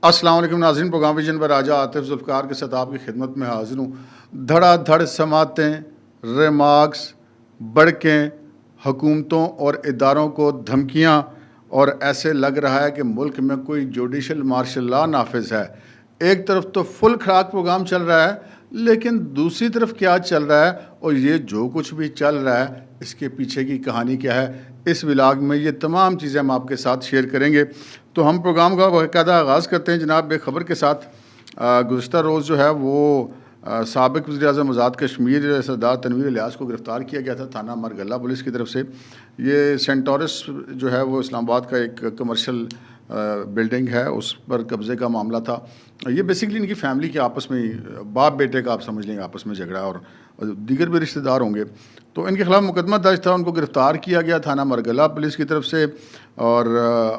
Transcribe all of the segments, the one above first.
السلام علیکم ناظرین، پروگرام ویژن پر راجہ عاطف ذوالفقار کے ساتھ آپ کی خدمت میں حاضر ہوں۔ دھڑا دھڑ سماعتیں، ریمارکس، بڑکیں، حکومتوں اور اداروں کو دھمکیاں، اور ایسے لگ رہا ہے کہ ملک میں کوئی جوڈیشل مارشل لا نافذ ہے۔ ایک طرف تو فل کھڑاک پروگرام چل رہا ہے، لیکن دوسری طرف کیا چل رہا ہے اور یہ جو کچھ بھی چل رہا ہے اس کے پیچھے کی کہانی کیا ہے، اس ولاگ میں یہ تمام چیزیں ہم آپ کے ساتھ شیئر کریں گے۔ تو ہم پروگرام کا باقاعدہ آغاز کرتے ہیں جناب ایک خبر کے ساتھ۔ گزشتہ روز جو ہے وہ سابق وزیر اعظم آزاد کشمیر سردار تنویر الیاس کو گرفتار کیا گیا تھا تھانہ مرگلہ پولیس کی طرف سے۔ یہ سینٹورس جو ہے وہ اسلام آباد کا ایک کمرشل بلڈنگ ہے، اس پر قبضے کا معاملہ تھا۔ یہ بیسکلی ان کی فیملی کے آپس میں باپ بیٹے کا آپ سمجھ لیں گے آپس میں جھگڑا، اور دیگر بھی رشتہ دار ہوں گے، تو ان کے خلاف مقدمہ درج تھا۔ ان کو گرفتار کیا گیا تھانہ مرگلہ پولیس کی طرف سے، اور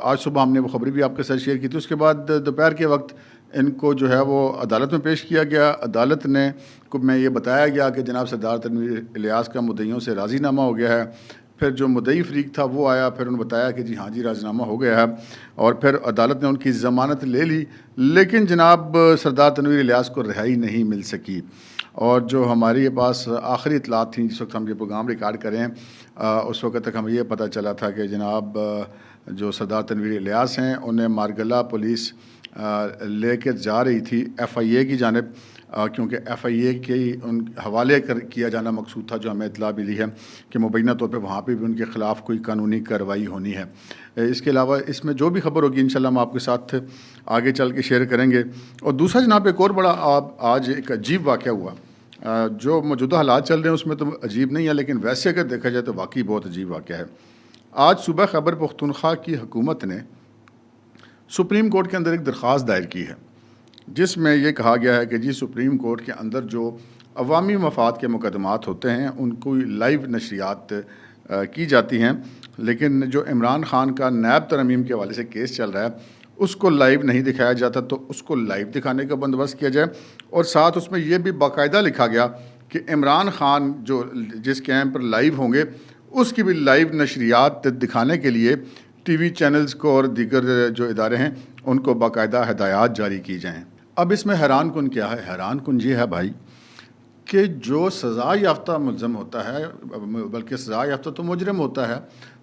آج صبح ہم نے وہ خبر بھی آپ کے ساتھ شیئر کی تھی۔ اس کے بعد دوپہر کے وقت ان کو جو ہے وہ عدالت میں پیش کیا گیا۔ عدالت نے میں یہ بتایا گیا کہ جناب سردار تنویر الیاس کا مدعیوں سے راضی نامہ ہو گیا ہے۔ پھر جو مدعی فریق تھا وہ آیا، پھر انہوں نے بتایا کہ جی ہاں جی راضی نامہ ہو گیا ہے، اور پھر عدالت نے ان کی ضمانت لے لی، لیکن جناب سردار تنویر الیاس کو رہائی نہیں مل سکی۔ اور جو ہمارے پاس آخری اطلاعات تھیں جس وقت ہم یہ پروگرام ریکارڈ کریں، اس وقت تک ہمیں یہ پتہ چلا تھا کہ جناب جو سردار تنویر الیاس ہیں انہیں مارگلہ پولیس لے کے جا رہی تھی ایف آئی اے کی جانب، کیونکہ ایف آئی اے کے ان حوالے کیا جانا مقصود تھا، جو ہمیں اطلاع ملی ہے کہ مبینہ طور پہ وہاں پہ بھی ان کے خلاف کوئی قانونی کارروائی ہونی ہے۔ اس کے علاوہ اس میں جو بھی خبر ہوگی انشاءاللہ ہم آپ کے ساتھ آگے چل کے شیئر کریں گے۔ اور دوسرا جناب ایک اور بڑا آج ایک عجیب واقعہ ہوا، جو موجودہ حالات چل رہے ہیں اس میں تو عجیب نہیں ہے، لیکن ویسے اگر دیکھا جائے تو واقعی بہت عجیب واقعہ ہے۔ آج صبح خیبر پختونخوا کی حکومت نے سپریم کورٹ کے اندر ایک درخواست دائر کی ہے، جس میں یہ کہا گیا ہے کہ جی سپریم کورٹ کے اندر جو عوامی مفاد کے مقدمات ہوتے ہیں ان کو لائیو نشریات کی جاتی ہیں، لیکن جو عمران خان کا نیب ترمیم کے حوالے سے کیس چل رہا ہے اس کو لائیو نہیں دکھایا جاتا، تو اس کو لائیو دکھانے کا بندوبست کیا جائے۔ اور ساتھ اس میں یہ بھی باقاعدہ لکھا گیا کہ عمران خان جو جس کیمپ پر لائیو ہوں گے اس کی بھی لائیو نشریات دکھانے کے لیے ٹی وی چینلز کو اور دیگر جو ادارے ہیں ان کو باقاعدہ ہدایات جاری کی جائیں۔ اب اس میں حیران کن کیا ہے؟ حیران کن یہ ہے بھائی کہ جو سزا یافتہ ملزم ہوتا ہے، بلکہ سزا یافتہ تو مجرم ہوتا ہے،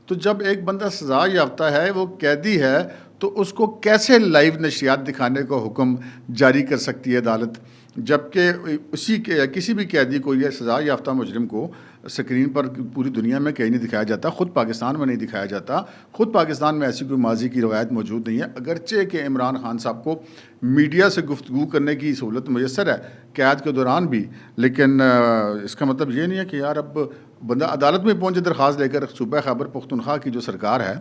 تو جب ایک بندہ سزا یافتہ ہے، وہ قیدی ہے، تو اس کو کیسے لائیو نشریات دکھانے کا حکم جاری کر سکتی ہے عدالت؟ جبکہ کسی بھی قیدی کو یا سزا یافتہ مجرم کو اسکرین پر پوری دنیا میں کہیں نہیں دکھایا جاتا، خود پاکستان میں نہیں دکھایا جاتا، خود پاکستان میں ایسی کوئی ماضی کی روایت موجود نہیں ہے، اگرچہ کہ عمران خان صاحب کو میڈیا سے گفتگو کرنے کی سہولت میسر ہے قیاد کے دوران بھی، لیکن اس کا مطلب یہ نہیں ہے کہ یار اب بندہ عدالت میں پہنچے درخواست لے کر۔ صوبہ خیبر پختونخوا کی جو سرکار ہے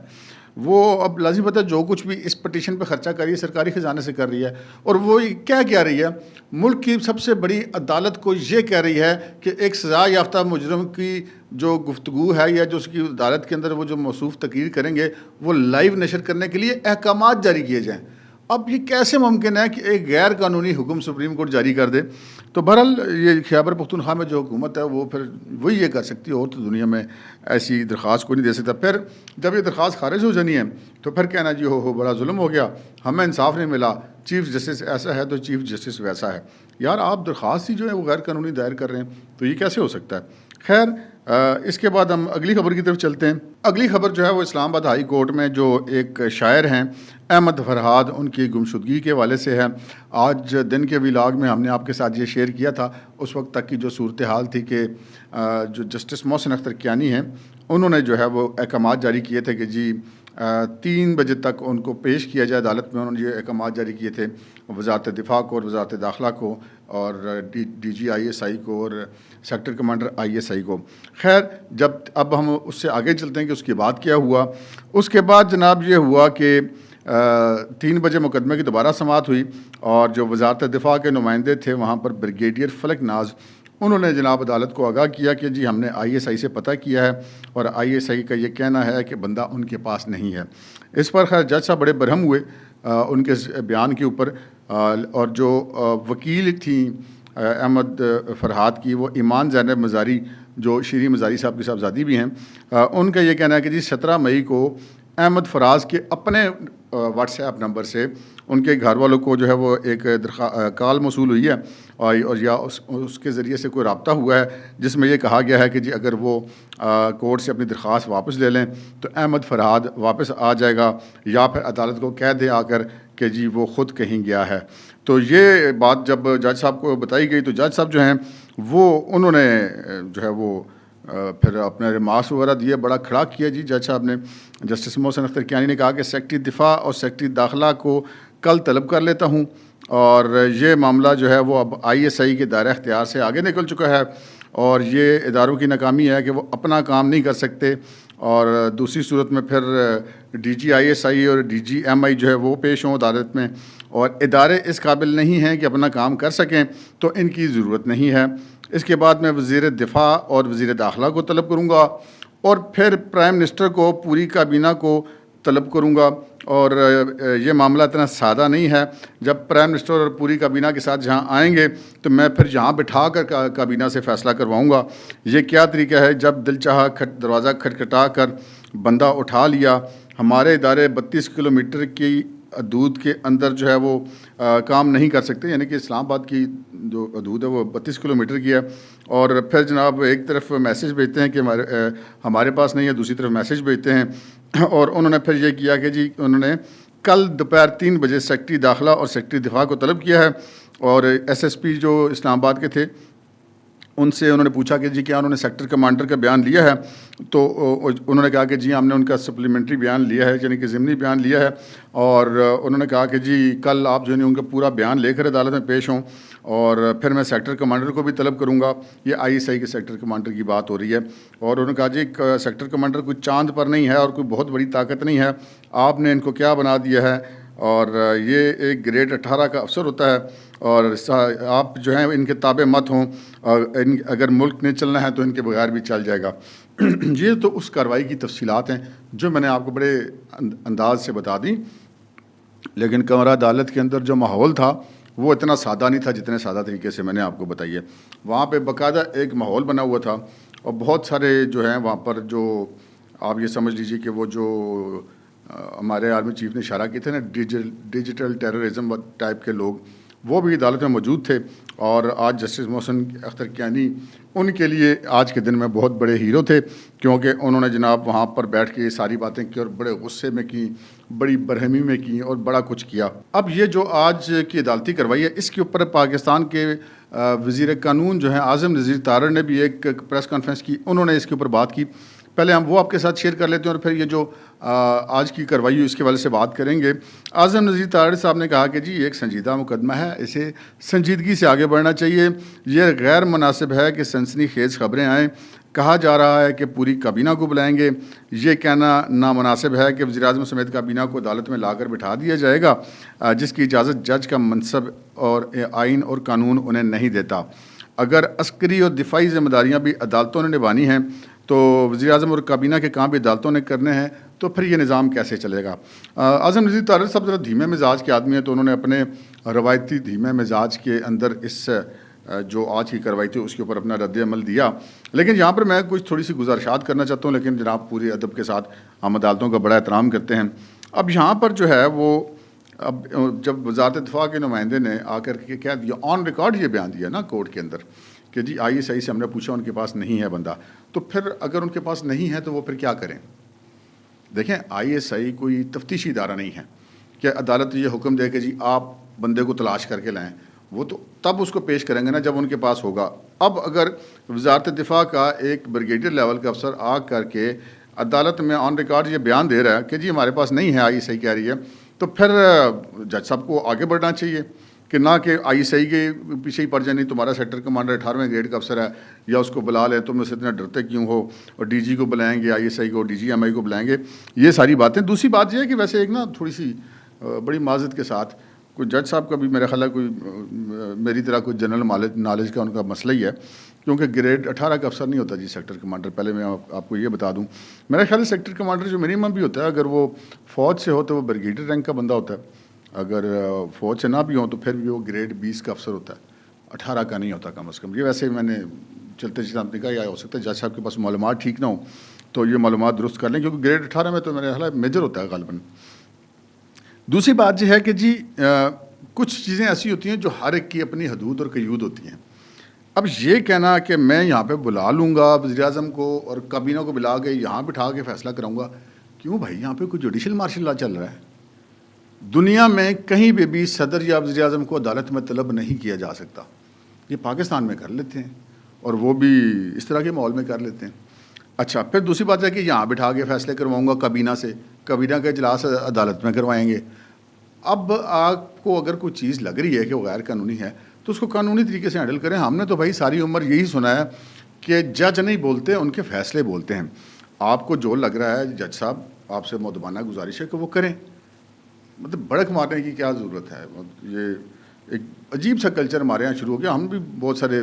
وہ اب لازمی پتہ ہے جو کچھ بھی اس پٹیشن پہ خرچہ کر رہی ہے سرکاری خزانے سے کر رہی ہے، اور وہ کیا رہی ہے؟ ملک کی سب سے بڑی عدالت کو یہ کہہ رہی ہے کہ ایک سزا یافتہ مجرم کی جو گفتگو ہے یا جو اس کی عدالت کے اندر وہ جو موصوف تقریر کریں گے وہ لائیو نشر کرنے کے لیے احکامات جاری کیے جائیں۔ اب یہ کیسے ممکن ہے کہ ایک غیر قانونی حکم سپریم کورٹ جاری کر دے؟ تو بہرحال یہ خیبر پختونخوا میں جو حکومت ہے وہ پھر وہی یہ کر سکتی ہے، اور تو دنیا میں ایسی درخواست کوئی نہیں دے سکتا۔ پھر جب یہ درخواست خارج ہو جانی ہے تو پھر کہنا جی ہو بڑا ظلم ہو گیا، ہمیں انصاف نہیں ملا، چیف جسٹس ایسا ہے تو چیف جسٹس ویسا ہے۔ یار آپ درخواست ہی جو ہے وہ غیر قانونی دائر کر رہے ہیں، تو یہ کیسے ہو سکتا ہے؟ خیر اس کے بعد ہم اگلی خبر کی طرف چلتے ہیں۔ اگلی خبر جو ہے وہ اسلام آباد ہائی کورٹ میں جو ایک شاعر ہیں احمد فرحاد، ان کی گمشدگی کے حوالے سے ہے۔ آج دن کے ولاگ میں ہم نے آپ کے ساتھ یہ شیئر کیا تھا، اس وقت تک کی جو صورتحال تھی کہ جو جسٹس محسن اختر کیانی ہیں انہوں نے جو ہے وہ احکامات جاری کیے تھے کہ جی 3 بجے تک ان کو پیش کیا جائے عدالت میں۔ انہوں نے یہ احکامات جاری کیے تھے وزارت دفاع کو اور وزارت داخلہ کو اور D G I S I کو اور sector commander I S I کو۔ خیر جب اب ہم اس سے آگے چلتے ہیں کہ اس کے بعد کیا ہوا۔ اس کے بعد جناب یہ ہوا کہ 3 بجے مقدمے کی دوبارہ سماعت ہوئی، اور جو وزارت دفاع کے نمائندے تھے وہاں پر بریگیڈیئر فلک ناز، انہوں نے جناب عدالت کو آگاہ کیا کہ جی ہم نے آئی ایس آئی سے پتہ کیا ہے، اور آئی ایس آئی کا یہ کہنا ہے کہ بندہ ان کے پاس نہیں ہے۔ اس پر خیر جج صاحب بڑے برہم ہوئے ان کے بیان کے اوپر، اور جو وکیل تھیں احمد فرحاد کی، وہ ایمان زینب مزاری جو شیریں مزاری صاحب کی صاحبزادی بھی ہیں، ان کا یہ کہنا ہے کہ جی 17 مئی کو احمد فراز کے اپنے واٹس ایپ نمبر سے ان کے گھر والوں کو جو ہے وہ ایک کال موصول ہوئی ہے اور یا اس کے ذریعے سے کوئی رابطہ ہوا ہے جس میں یہ کہا گیا ہے کہ جی اگر وہ کورٹ سے اپنی درخواست واپس لے لیں تو احمد فرحاد واپس آ جائے گا یا پھر عدالت کو کہہ دے آ کر کہ جی وہ خود کہیں گیا ہے. تو یہ بات جب جج صاحب کو بتائی گئی تو جج صاحب جو ہیں وہ انہوں نے جو ہے وہ پھر اپنے ریمارکس وغیرہ دیے, بڑا کھڑا کیا جی جج صاحب نے. جسٹس محسن اختر کیانی نے کہا کہ سیکرٹری دفاع اور سیکرٹری داخلہ کو کل طلب کر لیتا ہوں, اور یہ معاملہ جو ہے وہ اب ISI کے دائرہ اختیار سے آگے نکل چکا ہے, اور یہ اداروں کی ناکامی ہے کہ وہ اپنا کام نہیں کر سکتے, اور دوسری صورت میں پھر DG ISI اور DG MI جو ہے وہ پیش ہوں عدالت میں, اور ادارے اس قابل نہیں ہیں کہ اپنا کام کر سکیں تو ان کی ضرورت نہیں ہے. اس کے بعد میں وزیر دفاع اور وزیر داخلہ کو طلب کروں گا, اور پھر پرائم منسٹر کو پوری کابینہ کو طلب کروں گا. اور یہ معاملہ اتنا سادہ نہیں ہے, جب پرائم منسٹر اور پوری کابینہ کے ساتھ جہاں آئیں گے تو میں پھر جہاں بٹھا کر کابینہ سے فیصلہ کرواؤں گا. یہ کیا طریقہ ہے, جب دل چاہا دروازہ کھٹکھٹا کر بندہ اٹھا لیا. ہمارے ادارے 32 کلومیٹر کی حدود کے اندر جو ہے وہ کام نہیں کر سکتے, یعنی کہ اسلام آباد کی جو حدود ہے وہ 32 کلومیٹر کی ہے, اور پھر جناب ایک طرف میسیج بھیجتے ہیں کہ ہمارے پاس نہیں ہے, دوسری طرف میسیج بھیجتے ہیں. اور انہوں نے پھر یہ کیا کہ جی انہوں نے کل دوپہر 3 بجے سیکرٹری داخلہ اور سیکرٹری دفاع کو طلب کیا ہے, اور SSP جو اسلام آباد کے تھے ان سے انہوں نے پوچھا کہ جی کیا انہوں نے سیکٹر کمانڈر کا بیان لیا ہے, تو انہوں نے کہا کہ جی ہم نے ان کا سپلیمنٹری بیان لیا ہے, یعنی کہ ضمنی بیان لیا ہے, اور انہوں نے کہا کہ جی کل آپ جو ہے ان کا پورا بیان لے کر عدالت میں پیش ہوں, اور پھر میں سیکٹر کمانڈر کو بھی طلب کروں گا. یہ ISI کے سیکٹر کمانڈر کی بات ہو رہی ہے, اور انہوں نے کہا جی سیکٹر کمانڈر کوئی چاند پر نہیں ہے اور کوئی بہت بڑی طاقت نہیں ہے, آپ نے ان کو کیا بنا دیا ہے, اور یہ ایک گریڈ 18 کا افسر ہوتا ہے, اور آپ جو ہیں ان کے تابع مت ہوں, اور اگر ملک نے چلنا ہے تو ان کے بغیر بھی چل جائے گا. یہ تو اس کارروائی کی تفصیلات ہیں جو میں نے آپ کو بڑے انداز سے بتا دیں, لیکن کمرہ عدالت کے اندر جو ماحول تھا وہ اتنا سادہ نہیں تھا جتنے سادہ طریقے سے میں نے آپ کو بتائی ہے. وہاں پہ باقاعدہ ایک ماحول بنا ہوا تھا, اور بہت سارے جو ہیں وہاں پر جو آپ یہ سمجھ لیجیے کہ وہ جو ہمارے آرمی چیف نے اشارہ کیے تھے نا ڈیجیٹل ٹیررزم ٹائپ کے لوگ, وہ بھی عدالت میں موجود تھے. اور آج جسٹس محسن اختر کیانی ان کے لیے آج کے دن میں بہت بڑے ہیرو تھے, کیونکہ انہوں نے جناب وہاں پر بیٹھ کے یہ ساری باتیں کی اور بڑے غصے میں کی, بڑی برہمی میں کی, اور بڑا کچھ کیا. اب یہ جو آج کی عدالتی کارروائی ہے اس کے اوپر پاکستان کے وزیر قانون جو ہیں اعظم نذیر تارڑ نے بھی ایک پریس کانفرنس کی, انہوں نے اس کے اوپر بات کی. پہلے ہم وہ آپ کے ساتھ شیئر کر لیتے ہیں اور پھر یہ جو آج کی کارروائی اس کے والے سے بات کریں گے. اعظم نذیر تارڑ صاحب نے کہا کہ جی ایک سنجیدہ مقدمہ ہے, اسے سنجیدگی سے آگے بڑھنا چاہیے. یہ غیر مناسب ہے کہ سنسنی خیز خبریں آئیں. کہا جا رہا ہے کہ پوری کابینہ کو بلائیں گے. یہ کہنا نامناسب ہے کہ وزیر اعظم سمیت کابینہ کو عدالت میں لا کر بٹھا دیا جائے گا, جس کی اجازت جج کا منصب اور آئین اور قانون انہیں نہیں دیتا. اگر عسکری اور دفاعی ذمہ داریاں بھی عدالتوں نے نبھانی ہیں تو وزیر اعظم اور کابینہ کے کام بھی عدالتوں نے کرنے ہیں, تو پھر یہ نظام کیسے چلے گا. اعظم نذیر تارڑ صاحب ذرا دھیمے مزاج کے آدمی ہیں, تو انہوں نے اپنے روایتی دھیمے مزاج کے اندر اس جو آج کی کارروائی تھی اس کے اوپر اپنا رد عمل دیا. لیکن یہاں پر میں کچھ تھوڑی سی گزارشات کرنا چاہتا ہوں, لیکن جناب پوری ادب کے ساتھ ہم عدالتوں کا بڑا احترام کرتے ہیں. اب یہاں پر جو ہے وہ اب جب وزارت دفاع کے نمائندے نے آ کر کے کہہ دیا, آن ریکارڈ یہ بیان دیا نا کورٹ کے اندر کہ جی ISI سے ہم نے پوچھا ان کے پاس نہیں ہے بندہ, تو پھر اگر ان کے پاس نہیں ہے تو وہ پھر کیا کریں. دیکھیں ISI کوئی تفتیشی ادارہ نہیں ہے کہ عدالت یہ حکم دے کہ جی آپ بندے کو تلاش کر کے لائیں, وہ تو تب اس کو پیش کریں گے نا جب ان کے پاس ہوگا. اب اگر وزارت دفاع کا ایک بریگیڈیئر لیول کا افسر آ کر کے عدالت میں آن ریکارڈ یہ بیان دے رہا ہے کہ جی ہمارے پاس نہیں ہے, ISI کہہ رہی ہے, تو پھر جج صاحب کو آگے بڑھنا چاہیے کہ نہ کہ ISI کے پیچھے ہی پڑ جائیں, نہیں تمہارا سیکٹر کمانڈر 18ویں گریڈ کا افسر ہے, یا اس کو بلا لیں, تم اس سے اتنا ڈرتے کیوں ہو, اور DG کو بلائیں گے, ISI کو, DG MI کو بلائیں گے. یہ ساری باتیں. دوسری بات یہ ہے کہ ویسے ایک نا تھوڑی سی بڑی معذرت کے ساتھ کوئی جج صاحب کا بھی میرا خیال ہے کوئی میری طرح کوئی جنرل نالج کا ان کا مسئلہ ہی ہے, کیونکہ گریڈ 18 کا افسر نہیں ہوتا جی سیکٹر کمانڈر. پہلے میں آپ کو یہ بتا دوں, میرا خیال ہے سیکٹر کمانڈر جو منیمم بھی ہوتا ہے, اگر وہ فوج سے ہو تو وہ بریگیڈیئر رینک کا بندہ ہوتا ہے, اگر فوج سے نہ بھی ہوں تو پھر بھی وہ گریڈ 20 کا افسر ہوتا ہے, 18 کا نہیں ہوتا کم از کم. یہ ویسے میں نے چلتے چلتے کہا, یا ہو سکتا ہے جج صاحب کے پاس معلومات ٹھیک نہ ہوں تو یہ معلومات درست کر لیں, کیونکہ گریڈ 18 میں تو میرا خیال ہے میجر ہوتا ہے غالباً. دوسری بات یہ ہے کہ جی کچھ چیزیں ایسی ہوتی ہیں جو ہر ایک کی اپنی حدود اور قیود ہوتی ہیں. اب یہ کہنا کہ میں یہاں پہ بلا لوں گا وزیر اعظم کو اور کابینہ کو بلا کے یہاں بٹھا کے فیصلہ کراؤں گا، کیوں بھائی؟ یہاں پہ کوئی جوڈیشل مارشل لا چل رہا ہے. دنیا میں کہیں بھی صدر یا وزیر اعظم کو عدالت میں طلب نہیں کیا جا سکتا. یہ پاکستان میں کر لیتے ہیں اور وہ بھی اس طرح کے ماحول میں کر لیتے ہیں. اچھا، پھر دوسری بات ہے کہ یہاں بٹھا کے فیصلے کرواؤں گا کابینہ سے، کابینہ کا اجلاس عدالت میں کروائیں گے. اب آپ کو اگر کوئی چیز لگ رہی ہے کہ وہ غیر قانونی ہے تو اس کو قانونی طریقے سے ہینڈل کریں. ہم نے تو بھائی ساری عمر یہی سنا ہے کہ جج نہیں بولتے، ان کے فیصلے بولتے ہیں. آپ کو جو لگ رہا ہے جج صاحب، آپ سے مؤدبانہ گزارش ہے کہ وہ کریں. مطلب بڑک مارنے کی کیا ضرورت ہے؟ یہ ایک عجیب سا کلچر ہمارے یہاں شروع ہو گیا. ہم بھی بہت سارے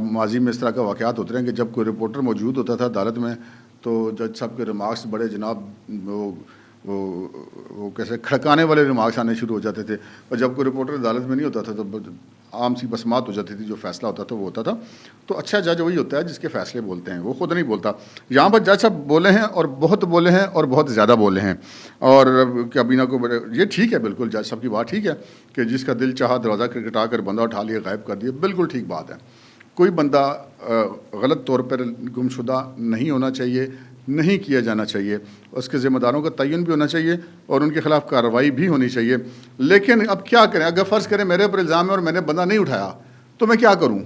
ماضی میں اس طرح کا واقعات ہوتے ہیں کہ جب کوئی رپورٹر موجود ہوتا تھا عدالت میں تو جج صاحب کے ریمارکس بڑے جناب وہ کیسے کھڑکانے والے ریمارکس آنے شروع ہو جاتے تھے، اور جب کوئی رپورٹر عدالت میں نہیں ہوتا تھا تو عام سی بسمات ہو جاتی تھی. جو فیصلہ ہوتا تھا وہ ہوتا تھا. تو اچھا جج وہی ہوتا ہے جس کے فیصلے بولتے ہیں، وہ خود نہیں بولتا. یہاں پر جج صاحب بولے ہیں اور بہت بولے ہیں اور بہت زیادہ بولے ہیں. اور کابینہ کو یہ ٹھیک ہے، بالکل جج صاحب کی بات ٹھیک ہے کہ جس کا دل چاہا دروازہ کھٹکھٹا کر بندہ اٹھا لیا غائب کر دیا، بالکل ٹھیک بات ہے. کوئی بندہ غلط طور پر گمشدہ نہیں ہونا چاہیے، نہیں کیا جانا چاہیے. اس کے ذمہ داروں کا تعین بھی ہونا چاہیے اور ان کے خلاف کارروائی بھی ہونی چاہیے. لیکن اب کیا کریں؟ اگر فرض کریں میرے پر الزام ہے اور میں نے بندہ نہیں اٹھایا تو میں کیا کروں؟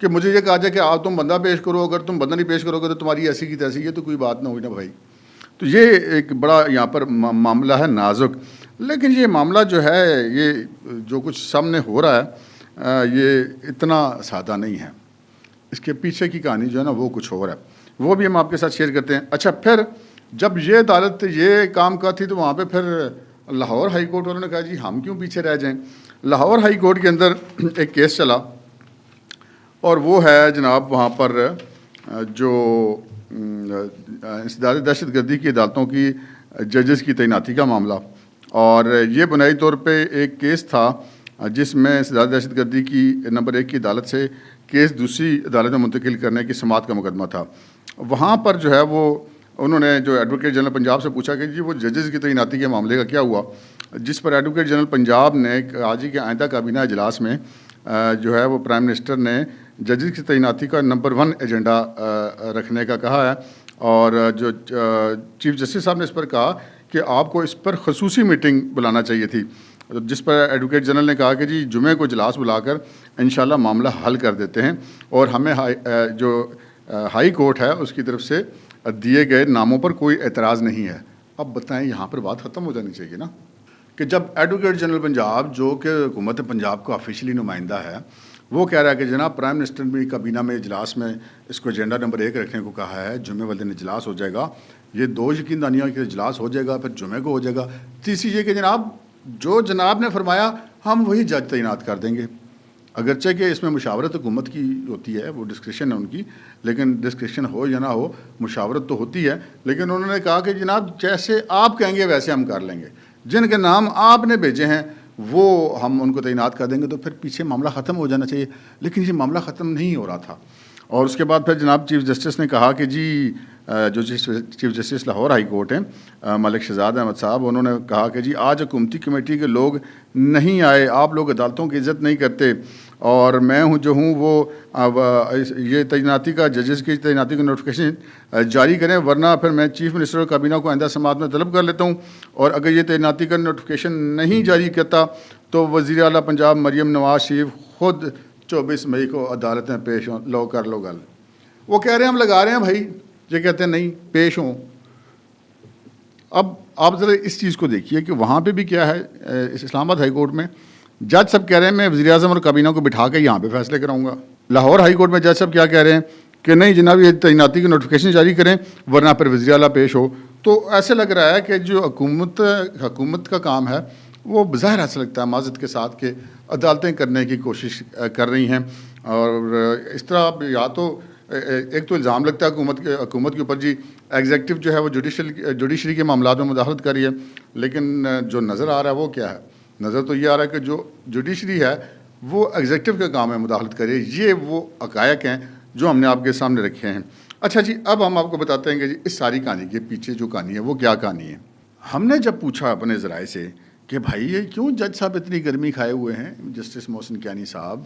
کہ مجھے یہ کہا جائے کہ آپ تم بندہ پیش کرو، اگر تم بندہ نہیں پیش کرو گے تو تمہاری ایسی کی تیسی ہے، تو کوئی بات نہ ہوئی نا بھائی. تو یہ ایک بڑا یہاں پر معاملہ ہے نازک. لیکن یہ معاملہ جو ہے، یہ جو کچھ سامنے ہو رہا ہے یہ اتنا سادہ نہیں ہے. اس کے پیچھے کی کہانی جو ہے نا وہ کچھ اور ہے، وہ بھی ہم آپ کے ساتھ شیئر کرتے ہیں. اچھا، پھر جب یہ عدالت یہ کام کا تھی تو وہاں پہ پھر لاہور ہائی کورٹ والوں نے کہا جی ہم کیوں پیچھے رہ جائیں. لاہور ہائی کورٹ کے اندر ایک کیس چلا اور وہ ہے جناب وہاں پر جو انسداد دہشت گردی کی عدالتوں کی ججز کی تعیناتی کا معاملہ. اور یہ بنیادی طور پہ ایک کیس تھا جس میں انسداد دہشت گردی کی نمبر 1 کی عدالت سے کیس دوسری عدالت میں منتقل کرنے کی سماعت کا مقدمہ تھا. وہاں پر جو ہے وہ انہوں نے جو ایڈوکیٹ جنرل پنجاب سے پوچھا کہ جی وہ ججز کی تعیناتی کے معاملے کا کیا ہوا، جس پر ایڈوکیٹ جنرل پنجاب نے آج ہی کے آئندہ کابینہ اجلاس میں جو ہے وہ پرائم منسٹر نے ججز کی تعیناتی کا نمبر 1 ایجنڈا رکھنے کا کہا ہے. اور جو چیف جسٹس صاحب نے اس پر کہا کہ آپ کو اس پر خصوصی میٹنگ بلانا چاہیے تھی، جس پر ایڈوکیٹ جنرل نے کہا کہ جی جمعے کو اجلاس بلا کر انشاءاللہ معاملہ حل کر دیتے ہیں اور ہمیں جو ہائی کورٹ ہے اس کی طرف سے دیے گئے ناموں پر کوئی اعتراض نہیں ہے. اب بتائیں یہاں پر بات ختم ہو جانی چاہیے نا کہ جب ایڈوکیٹ جنرل پنجاب جو کہ حکومت پنجاب کا آفیشلی نمائندہ ہے وہ کہہ رہا ہے کہ جناب پرائم منسٹر نے کابینہ میں اجلاس میں اس کو ایجنڈا نمبر 1 رکھنے کو کہا ہے، جمعے والے دن اجلاس ہو جائے گا. یہ 2 یقین دانیوں کہ اجلاس ہو جائے گا پھر جمعے کو ہو جائے گا. تیسری یہ کہ جناب جو جناب نے فرمایا ہم وہی جج تعینات کر دیں گے. اگرچہ کہ اس میں مشاورت حکومت کی ہوتی ہے، وہ ڈسکریشن ہے ان کی، لیکن ڈسکریشن ہو یا نہ ہو مشاورت تو ہوتی ہے. لیکن انہوں نے کہا کہ جناب جیسے آپ کہیں گے ویسے ہم کر لیں گے، جن کے نام آپ نے بھیجے ہیں وہ ہم ان کو تعینات کر دیں گے. تو پھر پیچھے معاملہ ختم ہو جانا چاہیے، لیکن یہ معاملہ ختم نہیں ہو رہا تھا. اور اس کے بعد پھر جناب چیف جسٹس نے کہا کہ جی جو chief justice Lahore high court ہیں ملک شہزاد احمد صاحب، انہوں نے کہا کہ جی آج حکومتی کمیٹی کے لوگ نہیں آئے، آپ لوگ عدالتوں کی عزت نہیں کرتے، اور میں ہوں جو ہوں وہ یہ تعیناتی کا ججز کی تعیناتی کا نوٹیفیکیشن جاری کریں، ورنہ پھر میں چیف منسٹر اور کابینہ کو آئندہ سماعت میں طلب کر لیتا ہوں. اور اگر یہ تعیناتی کا نوٹیفیکیشن نہیں جاری کرتا تو وزیر اعلیٰ پنجاب مریم نواز شریف خود 24 مئی کو عدالت میں پیش ہوں، لو کر لو گل. وہ کہہ رہے ہیں ہم لگا رہے ہیں بھائی، یہ کہتے ہیں نہیں پیش ہوں. اب آپ ذرا اس چیز کو دیکھیے کہ وہاں پہ بھی کیا ہے، اس اسلام آباد ہائی کورٹ میں جج صاحب کہہ رہے ہیں میں وزیر اعظم اور کابینہ کو بٹھا کے یہاں پہ فیصلے کراؤں گا. لاہور ہائی کورٹ میں جج صاحب کیا کہہ رہے ہیں کہ نہیں جناب یہ تعیناتی کی نوٹیفیکیشن جاری کریں ورنہ پھر وزیر اعلیٰ پیش ہو. تو ایسے لگ رہا ہے کہ جو حکومت کا کام ہے وہ بظاہر ایسا لگتا ہے معذرت کے ساتھ کہ عدالتیں کرنے کی کوشش کر رہی ہیں. اور اس طرح یا تو ایک تو الزام لگتا ہے حکومت کے اوپر جی ایگزیکٹو جو ہے وہ جوڈیشری کے معاملات میں مداخلت کر رہی ہے، لیکن جو نظر آ رہا ہے وہ کیا ہے؟ نظر تو یہ آ رہا ہے کہ جو جوڈیشری ہے وہ ایگزیکٹو کا کام ہے مداخلت کرے. یہ وہ حقائق ہیں جو ہم نے آپ کے سامنے رکھے ہیں. اچھا جی، اب ہم آپ کو بتاتے ہیں کہ جی اس ساری کہانی کے پیچھے جو کہانی ہے وہ کیا کہانی ہے. ہم نے جب پوچھا اپنے ذرائع سے کہ بھائی یہ کیوں جج صاحب اتنی گرمی کھائے ہوئے ہیں، جسٹس محسن کیانی صاحب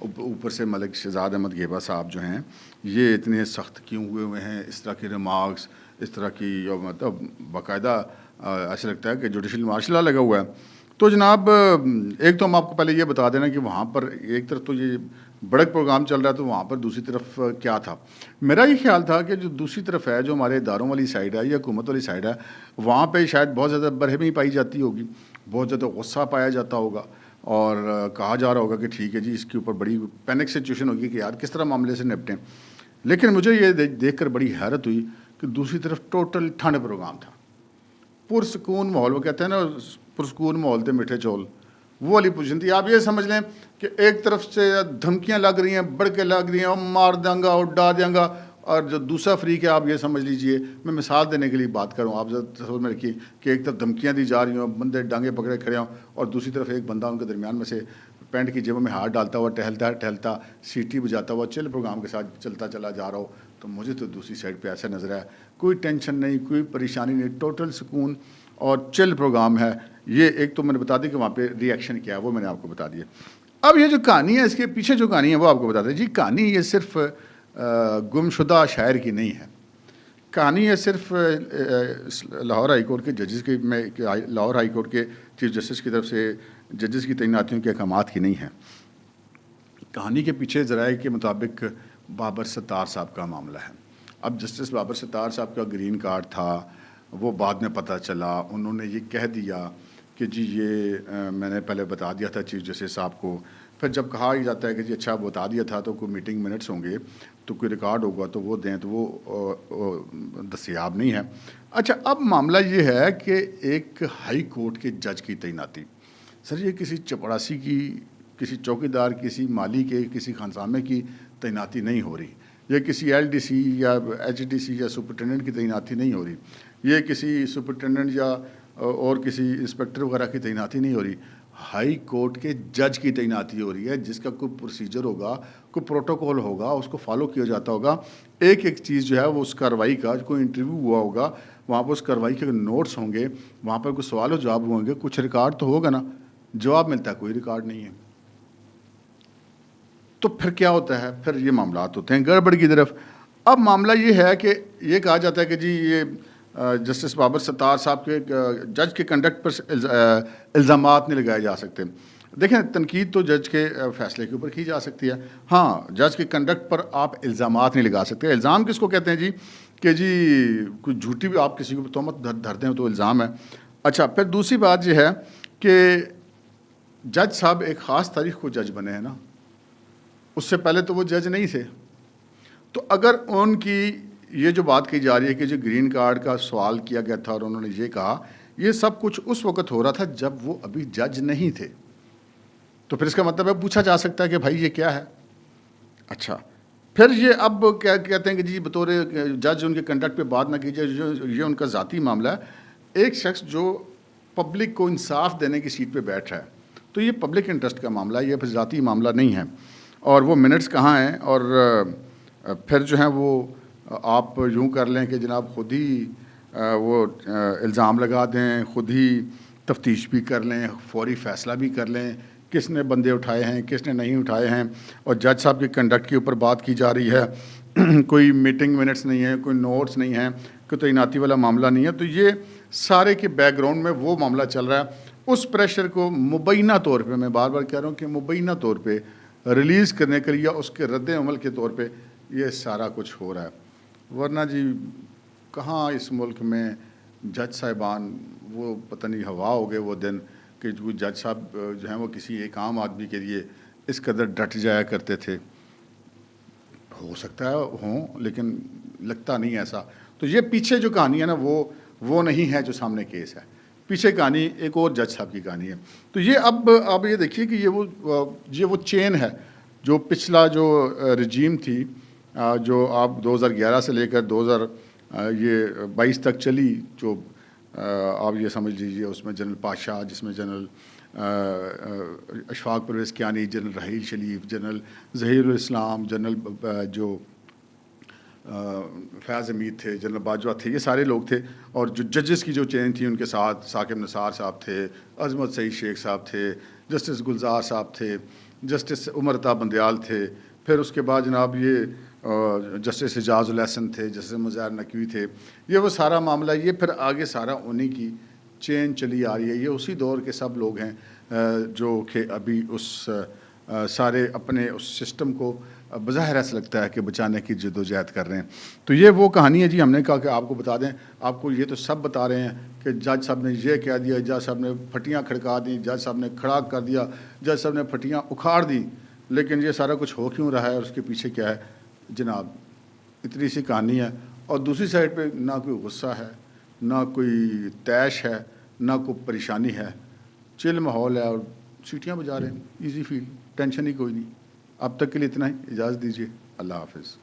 اوپر سے ملک شہزاد احمد گیبا صاحب جو ہیں، یہ اتنے سخت کیوں ہوئے ہیں، اس طرح کی ریمارکس، اس طرح کی مطلب باقاعدہ ایسا لگتا ہے کہ جوڈیشل مارشل لا لگا ہوا ہے. تو جناب ایک تو ہم آپ کو پہلے یہ بتا دینا کہ وہاں پر ایک طرف تو یہ بڑک پروگرام چل رہا ہے، تو وہاں پر دوسری طرف کیا تھا. میرا یہ خیال تھا کہ جو دوسری طرف ہے، جو ہمارے اداروں والی سائڈ ہے یا حکومت والی سائڈ ہے، وہاں پہ شاید بہت زیادہ برہمی پائی جاتی ہوگی، بہت زیادہ غصہ پایا جاتا ہوگا، اور کہا جا رہا ہوگا کہ ٹھیک ہے جی اس کے اوپر بڑی پینک سچویشن ہوگی کہ یار کس طرح معاملے سے نپٹیں. لیکن مجھے یہ دیکھ کر بڑی حیرت ہوئی کہ دوسری طرف ٹوٹل ٹھنڈ پروگرام تھا، پرسکون ماحول. وہ کہتے ہیں نا پرسکون ماحول تھے میٹھے چول، وہ والی پوزیشن تھی. آپ یہ سمجھ لیں کہ ایک طرف سے دھمکیاں لگ رہی ہیں، بڑھ کے لگ رہی ہیں، اور مار دیں گا، اڑا دیں گا. اور جو دوسرا فریق ہے، آپ یہ سمجھ لیجئے، میں مثال دینے کے لیے بات کروں، آپ تصور میں رکھیے کہ ایک طرف دھمکیاں دی جا رہی ہوں، بندے ڈانگے پکڑے کھڑے ہوں، اور دوسری طرف ایک بندہ ان کے درمیان میں سے پینٹ کی جیبوں میں ہاتھ ڈالتا ہوا، ٹہلتا سیٹی بجاتا ہوا چل پروگرام کے ساتھ چلتا چلا جا رہا ہو. تو مجھے تو دوسری سائڈ پہ ایسا نظر آیا، کوئی ٹینشن نہیں، کوئی پریشانی نہیں، ٹوٹل سکون اور چل پروگرام ہے. یہ ایک تو میں نے بتا دی کہ وہاں پہ ری ایکشن کیا ہے، وہ میں نے آپ کو بتا دیا. اب یہ جو کہانی ہے، اس کے پیچھے جو کہانی ہے وہ آپ کو بتا دیں. جی کہانی یہ صرف گمشدہ شاعر کی نہیں ہے، کہانی یہ صرف لاہور ہائی کورٹ کے ججز کی، لاہور ہائی کورٹ کے چیف جسٹس کی طرف سے ججز کی تعیناتیوں کے احکامات کی نہیں ہے. کہانی کے پیچھے ذرائع کے مطابق بابر ستار صاحب کا معاملہ ہے. اب جسٹس بابر ستار صاحب کا گرین کارڈ تھا، وہ بعد میں پتہ چلا، انہوں نے یہ کہہ دیا کہ جی یہ میں نے پہلے بتا دیا تھا چیف جسٹس صاحب کو. پھر جب کہا ہی جاتا ہے کہ جی اچھا بتا دیا تھا تو کوئی میٹنگ منٹس ہوں گے تو کوئی ریکارڈ ہوگا تو وہ دیں، تو وہ دستیاب نہیں ہے. اچھا اب معاملہ یہ ہے کہ ایک ہائی کورٹ کے جج کی تعیناتی، سر یہ کسی چپڑاسی کی، کسی چوکیدار، کسی مالی کے، کسی خانسامے کی تعیناتی نہیں ہو رہی، یہ کسی ایل ڈی سی یا ایچ ڈی سی یا سپرنٹینڈنٹ کی تعیناتی نہیں ہو رہی، یہ کسی سپرنٹینڈنٹ یا اور کسی انسپیکٹر وغیرہ کی تعیناتی نہیں ہو رہی، ہائی کورٹ کے جج کی تعیناتی ہو رہی ہے، جس کا کوئی پروسیجر ہوگا، کوئی پروٹوکول ہوگا، اس کو فالو کیا جاتا ہوگا. ایک ایک چیز جو ہے وہ اس کارروائی کا، کوئی انٹرویو ہوا ہوگا وہاں پر، اس کارروائی کے نوٹس ہوں گے، وہاں پر کوئی سوال و جواب ہوں گے، کچھ ریکارڈ تو ہوگا نا. جواب ملتا ہے کوئی ریکارڈ نہیں ہے. تو پھر کیا ہوتا ہے؟ پھر یہ معاملات ہوتے ہیں گڑبڑ کی طرف. اب معاملہ یہ ہے کہ یہ کہا جاتا ہے کہ جی یہ جسٹس بابر ستار صاحب کے جج کے کنڈکٹ پر الزامات نہیں لگائے جا سکتے. دیکھیں تنقید تو جج کے فیصلے کے اوپر کی جا سکتی ہے، ہاں جج کے کنڈکٹ پر آپ الزامات نہیں لگا سکتے. الزام کس کو کہتے ہیں جی؟ کہ جی کوئی جھوٹی بھی آپ کسی کو تہمت دھر دیں تو الزام ہے. اچھا پھر دوسری بات یہ ہے کہ جج صاحب ایک خاص تاریخ کو جج بنے ہیں نا، اس سے پہلے تو وہ جج نہیں تھے. تو اگر ان کی یہ جو بات کی جا رہی ہے کہ جو گرین کارڈ کا سوال کیا گیا تھا اور انہوں نے یہ کہا، یہ سب کچھ اس وقت ہو رہا تھا جب وہ ابھی جج نہیں تھے، تو پھر اس کا مطلب ہے پوچھا جا سکتا ہے کہ بھائی یہ کیا ہے. اچھا پھر یہ اب کیا کہتے ہیں کہ جی بطور جج ان کے کنڈکٹ پہ بات نہ کی جائے، یہ ان کا ذاتی معاملہ ہے. ایک شخص جو پبلک کو انصاف دینے کی سیٹ پہ بیٹھ رہا ہے تو یہ پبلک انٹرسٹ کا معاملہ ہے، یہ پھر ذاتی معاملہ نہیں ہے. اور وہ منٹس کہاں ہیں، اور پھر جو ہیں وہ آپ یوں کر لیں کہ جناب خود ہی وہ الزام لگا دیں، خود ہی تفتیش بھی کر لیں، فوری فیصلہ بھی کر لیں کس نے بندے اٹھائے ہیں کس نے نہیں اٹھائے ہیں. اور جج صاحب کے کنڈکٹ کے اوپر بات کی جا رہی ہے، کوئی میٹنگ منٹس نہیں ہے، کوئی نوٹس نہیں ہیں، کوئی تعیناتی والا معاملہ نہیں ہے. تو یہ سارے کے بیک گراؤنڈ میں وہ معاملہ چل رہا ہے. اس پریشر کو مبینہ طور پہ، میں بار بار کہہ رہا ہوں کہ مبینہ طور پہ ریلیز کرنے کے لیے اس کے رد عمل کے طور پہ یہ سارا کچھ ہو رہا ہے. ورنہ جی کہاں اس ملک میں جج صاحبان، وہ پتہ نہیں ہوا ہو گئے وہ دن کہ جو جج صاحب جو ہیں وہ کسی ایک عام آدمی کے لیے اس قدر ڈٹ جایا کرتے تھے. ہو سکتا ہے ہوں، لیکن لگتا نہیں ایسا. تو یہ پیچھے جو کہانی ہے نا وہ نہیں ہے جو سامنے کیس ہے. پیچھے کہانی ایک اور جج صاحب کی کہانی ہے. تو یہ اب یہ دیکھیے کہ یہ وہ چین ہے جو پچھلا جو رجیم تھی، جو آپ 2011 سے لے کر 2022 تک چلی، جو آپ یہ سمجھ لیجیے اس میں جنرل پاشا، جس میں جنرل اشفاق پرویز کیانی، جنرل رحیل شریف، جنرل ظہیر الاسلام، جنرل جو فیاض حمید تھے، جنرل باجوہ تھے، یہ سارے لوگ تھے. اور جو ججز کی جو چین تھی ان کے ساتھ ثاقب نثار صاحب تھے، عظمت سعید شیخ صاحب تھے، جسٹس گلزار صاحب تھے، جسٹس عمر عطا بندیال تھے. پھر اس کے بعد جناب یہ جسٹس اعجاز الاحسن تھے، جسٹس مظاہر نقوی تھے. یہ وہ سارا معاملہ، یہ پھر آگے سارا انہی کی چین چلی آ رہی ہے. یہ اسی دور کے سب لوگ ہیں جو کہ ابھی اس سارے اپنے اس سسٹم کو بظاہر ایسا لگتا ہے کہ بچانے کی جد و جہد کر رہے ہیں. تو یہ وہ کہانی ہے جی. ہم نے کہا کہ آپ کو بتا دیں. آپ کو یہ تو سب بتا رہے ہیں کہ جج صاحب نے یہ کہہ دیا، جج صاحب نے پھٹیاں کھڑکا دیں، جج صاحب نے کھڑا کر دیا، جج صاحب نے پھٹیاں اکھاڑ دیں. لیکن یہ سارا کچھ ہو کیوں رہا ہے اور اس کے پیچھے کیا ہے جناب؟ اتنی سی کہانی ہے. اور دوسری سائڈ پہ نہ کوئی غصہ ہے، نہ کوئی طیش ہے، نہ کوئی پریشانی ہے. چل ماحول ہے اور سیٹیاں بجا رہے ہیں. ایزی فیل، ٹینشن ہی کوئی نہیں. اب تک کے لیے اتنا ہی. اجازت دیجیے. اللہ حافظ.